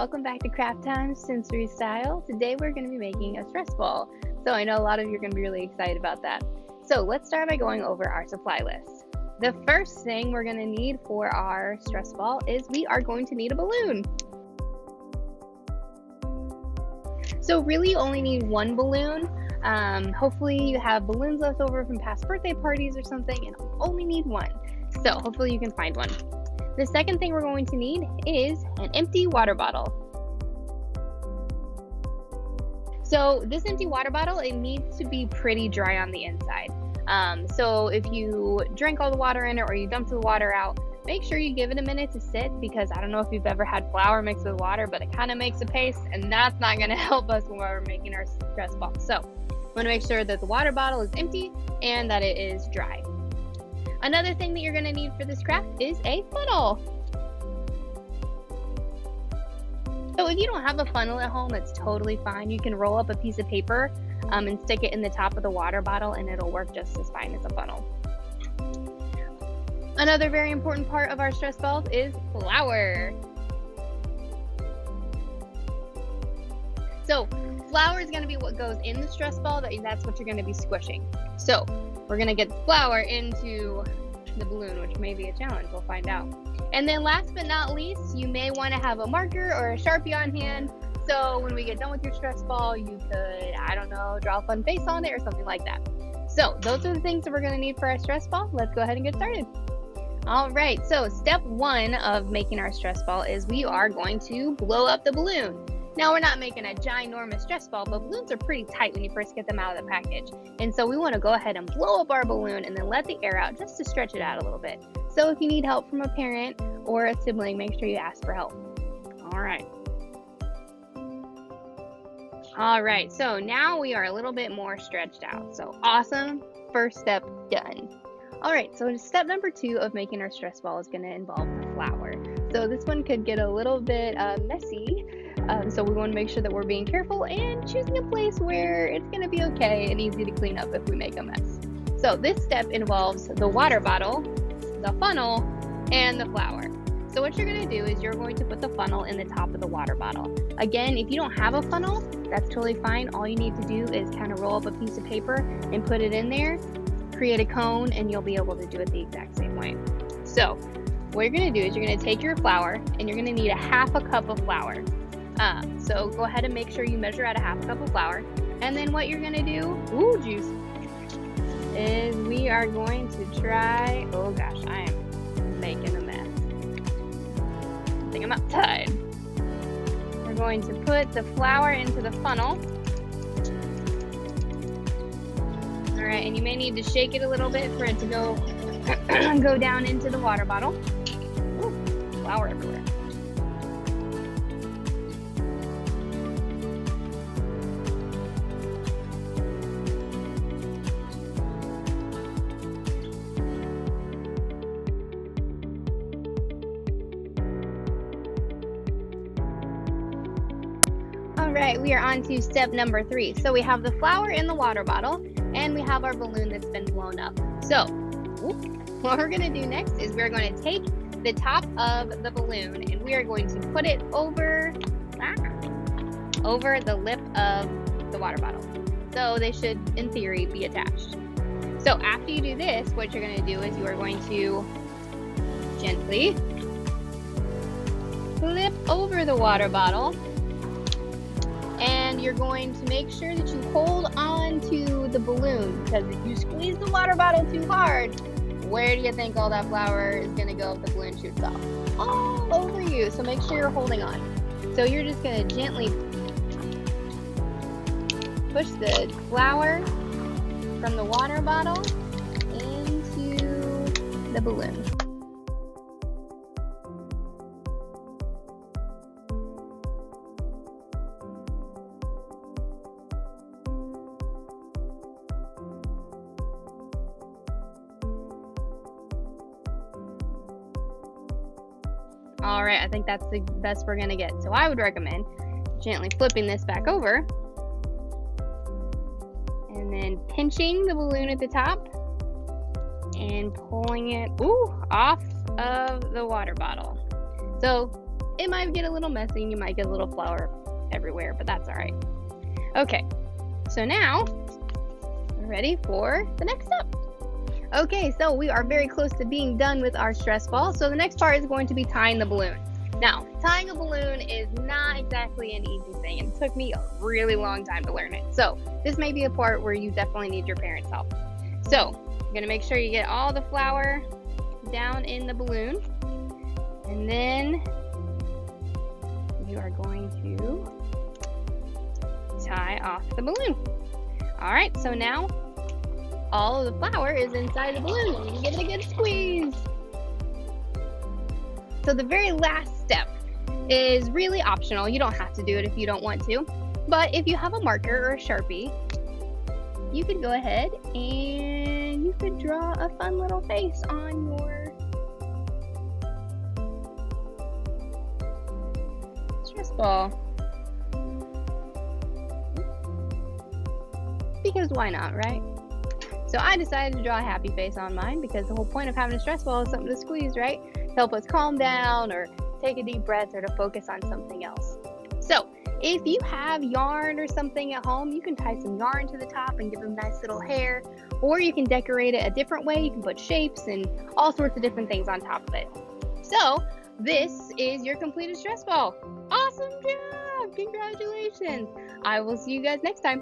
welcome back to Craft Time Sensory Style. Today we're going to be making a stress ball. So I know a lot of you are going to be really excited about that. So let's start by going over our supply list. The first thing we're going to need for our stress ball is we are going to need a balloon. So really you only need one balloon. Hopefully you have balloons left over from past birthday parties or something and only need one. So hopefully you can find one. The second thing we're going to need is an empty water bottle. So this empty water bottle, it needs to be pretty dry on the inside. So if you drink all the water in it or you dump the water out, make sure you give it a minute to sit, because I don't know if you've ever had flour mixed with water, but it kind of makes a paste, and that's not going to help us when we're making our stress ball. So we want to make sure that the water bottle is empty and that it is dry. Another thing that you're going to need for this craft is a funnel. So if you don't have a funnel at home, that's totally fine. You can roll up a piece of paper and stick it in the top of the water bottle, and it'll work just as fine as a funnel. Another very important part of our stress balls is flour. So flour is going to be what goes in the stress ball. That's what you're going to be squishing. So we're going to get flour into the balloon, which may be a challenge. We'll find out. And then last but not least, you may want to have a marker or a Sharpie on hand. So when we get done with your stress ball, you could, I don't know, draw a fun face on it or something like that. So those are the things that we're going to need for our stress ball. Let's go ahead and get started. All right, so step one of making our stress ball is we are going to blow up the balloon. Now, we're not making a ginormous stress ball, but balloons are pretty tight when you first get them out of the package. And so we want to go ahead and blow up our balloon and then let the air out just to stretch it out a little bit. So if you need help from a parent or a sibling, make sure you ask for help. All right, so now we are a little bit more stretched out. So awesome, first step done. All right, so step number 2 of making our stress ball is going to involve the flour. So this one could get a little bit messy. So we want to make sure that we're being careful and choosing a place where it's going to be okay and easy to clean up if we make a mess. So this step involves the water bottle, the funnel, and the flour. So what you're going to do is you're going to put the funnel in the top of the water bottle. Again, if you don't have a funnel, that's totally fine. All you need to do is kind of roll up a piece of paper and put it in there, create a cone, and you'll be able to do it the exact same way. So what you're going to do is you're going to take your flour, and you're going to need a half a cup of flour. So go ahead and make sure you measure out a half a cup of flour. And then what you're going to do, is we are going to try, oh gosh, I am making a mess. I think I'm uptied. We're going to put the flour into the funnel. All right, and you may need to shake it a little bit for it to go down into the water bottle. Ooh, flour everywhere. All right, we are on to step number 3. So we have the flour in the water bottle, and we have our balloon that's been blown up. So what we're going to do next is we're going to take the top of the balloon and we are going to put it over the lip of the water bottle. So they should, in theory, be attached. So after you do this, what you're going to do is you are going to gently flip over the water bottle. And you're going to make sure that you hold on to the balloon, because if you squeeze the water bottle too hard, where do you think all that flour is going to go if the balloon shoots off? All over you. So make sure you're holding on. So you're just going to gently push the flour from the water bottle into the balloon. All right, I think that's the best we're gonna get. So I would recommend gently flipping this back over and then pinching the balloon at the top and pulling it off of the water bottle. So it might get a little messy and you might get a little flour everywhere, but that's all right. Okay, so now we're ready for the next step. Okay, so we are very close to being done with our stress ball. So the next part is going to be tying the balloon. Now, tying a balloon is not exactly an easy thing. It took me a really long time to learn it. So this may be a part where you definitely need your parents' help. So you're gonna make sure you get all the flour down in the balloon. And then you are going to tie off the balloon. All right, so now all of the flour is inside the balloon. You can give it a good squeeze. So the very last step is really optional. You don't have to do it if you don't want to. But if you have a marker or a Sharpie, you could go ahead and you could draw a fun little face on your stress ball. Because why not, right? So I decided to draw a happy face on mine because the whole point of having a stress ball is something to squeeze, right? To help us calm down or take a deep breath or to focus on something else. So if you have yarn or something at home, you can tie some yarn to the top and give them nice little hair, or you can decorate it a different way. You can put shapes and all sorts of different things on top of it. So this is your completed stress ball. Awesome job! Congratulations! I will see you guys next time.